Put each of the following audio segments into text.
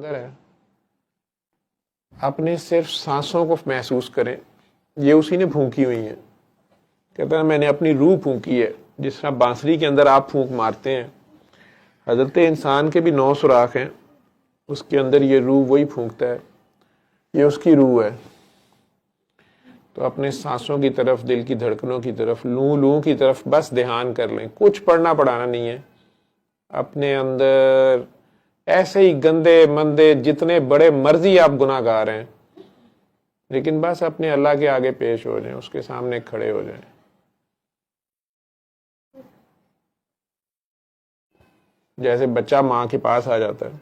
اندر ہے. اپنے صرف سانسوں کو محسوس کریں, یہ اسی نے پھونکی ہوئی ہیں. کہتا ہے میں نے اپنی روح پھونکی ہے, جس طرح بانسری کے اندر آپ پھونک مارتے ہیں. حضرت انسان کے بھی 9 سوراخ ہیں, اس کے اندر یہ روح وہی پھونکتا ہے, یہ اس کی روح ہے. تو اپنے سانسوں کی طرف, دل کی دھڑکنوں کی طرف, لوں لوں کی طرف بس دھیان کر لیں. کچھ پڑھنا پڑھانا نہیں ہے. اپنے اندر ایسے ہی گندے مندے جتنے بڑے مرضی آپ گناہ گار ہیں, لیکن بس اپنے اللہ کے آگے پیش ہو جائیں, اس کے سامنے کھڑے ہو جائیں. جیسے بچہ ماں کے پاس آ جاتا ہے.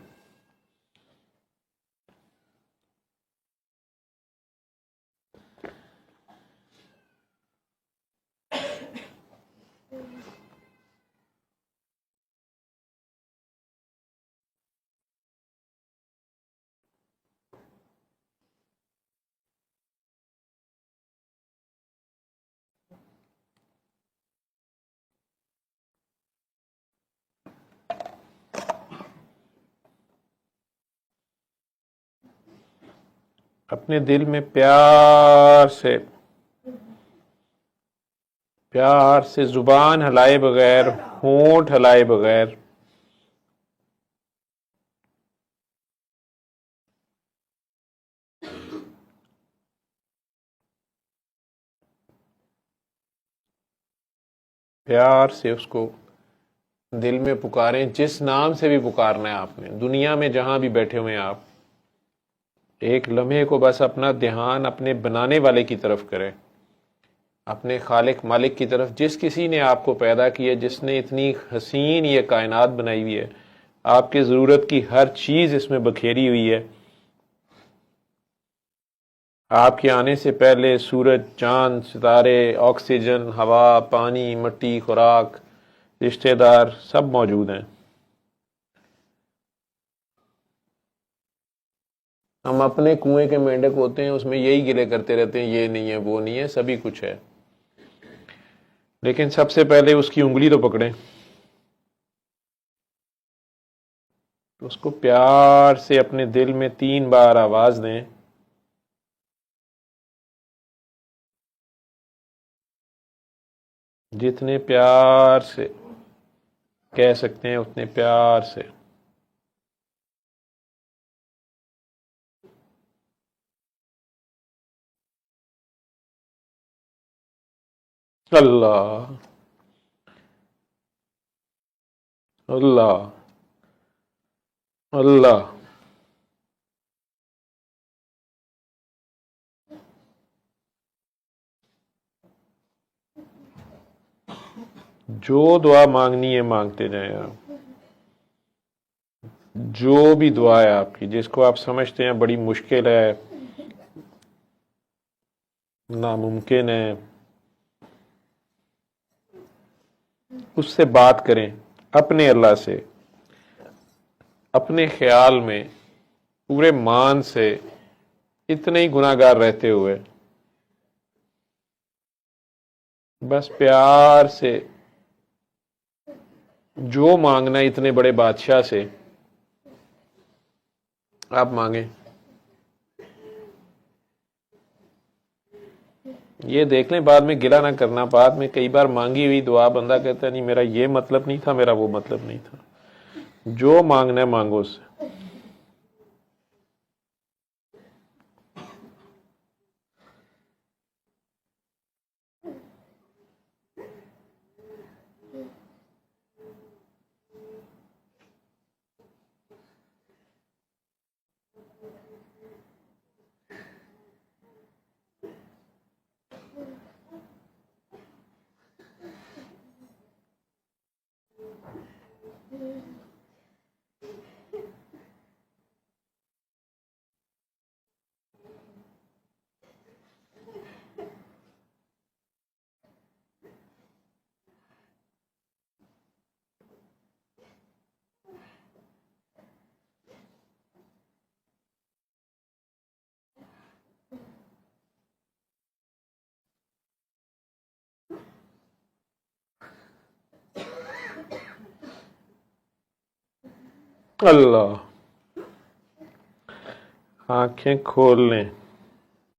اپنے دل میں پیار سے زبان ہلائے بغیر, ہونٹ ہلائے بغیر پیار سے اس کو دل میں پکاریں. جس نام سے بھی پکارنا ہے آپ نے, دنیا میں جہاں بھی بیٹھے ہوئے ہیں آپ, ایک لمحے کو بس اپنا دھیان اپنے بنانے والے کی طرف کریں, اپنے خالق مالک کی طرف, جس کسی نے آپ کو پیدا کیا, جس نے اتنی حسین یہ کائنات بنائی ہوئی ہے, آپ کی ضرورت کی ہر چیز اس میں بکھیری ہوئی ہے. آپ کے آنے سے پہلے سورج, چاند, ستارے, آکسیجن, ہوا, پانی, مٹی, خوراک, رشتہ دار سب موجود ہیں. ہم اپنے کنویں کے مینڈک ہوتے ہیں, اس میں یہی گلے کرتے رہتے ہیں, یہ نہیں ہے, وہ نہیں ہے, سبھی کچھ ہے. لیکن سب سے پہلے اس کی انگلی تو پکڑیں, اس کو پیار سے اپنے دل میں 3 بار آواز دیں. جتنے پیار سے کہہ سکتے ہیں اتنے پیار سے. اللہ اللہ اللہ. جو دعا مانگنی ہے مانگتے جائیں آپ, جو بھی دعا ہے آپ کی, جس کو آپ سمجھتے ہیں بڑی مشکل ہے, ناممکن ہے, اس سے بات کریں, اپنے اللہ سے, اپنے خیال میں پورے مان سے, اتنے ہی گناہ گار رہتے ہوئے بس پیار سے جو مانگنا ہے اتنے بڑے بادشاہ سے آپ مانگیں. یہ دیکھ لیں, بعد میں گلہ نہ کرنا. بعد میں کئی بار مانگی ہوئی دعا بندہ کہتا ہے نہیں میرا یہ مطلب نہیں تھا, میرا وہ مطلب نہیں تھا. جو مانگنا ہے مانگو اس سے. اللہ آنکھیں کھول لیں.